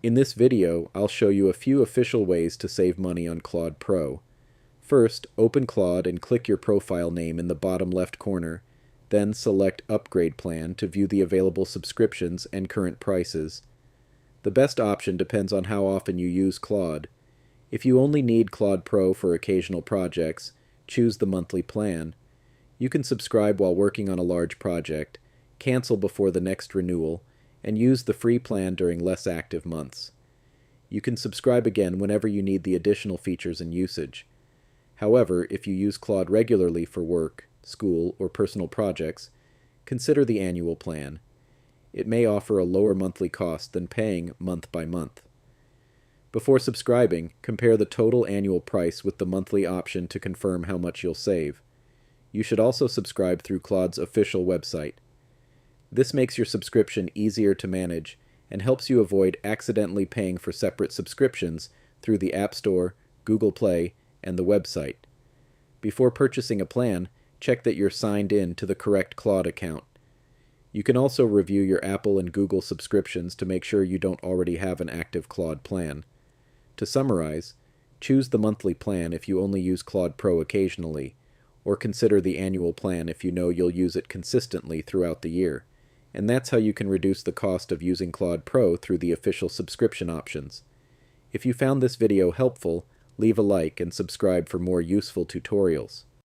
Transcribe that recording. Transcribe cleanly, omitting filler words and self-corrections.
In this video, I'll show you a few official ways to save money on Claude Pro. First, open Claude and click your profile name in the bottom left corner, then select Upgrade Plan to view the available subscriptions and current prices. The best option depends on how often you use Claude. If you only need Claude Pro for occasional projects, choose the monthly plan. You can subscribe while working on a large project, cancel before the next renewal, and use the free plan during less active months. You can subscribe again whenever you need the additional features and usage. However, if you use Claude regularly for work, school, or personal projects, consider the annual plan. It may offer a lower monthly cost than paying month by month. Before subscribing, compare the total annual price with the monthly option to confirm how much you'll save. You should also subscribe through Claude's official website. This makes your subscription easier to manage and helps you avoid accidentally paying for separate subscriptions through the App Store, Google Play, and the website. Before purchasing a plan, check that you're signed in to the correct Claude account. You can also review your Apple and Google subscriptions to make sure you don't already have an active Claude plan. To summarize, choose the monthly plan if you only use Claude Pro occasionally, or consider the annual plan if you know you'll use it consistently throughout the year. And that's how you can reduce the cost of using Claude Pro through the official subscription options. If you found this video helpful, leave a like and subscribe for more useful tutorials.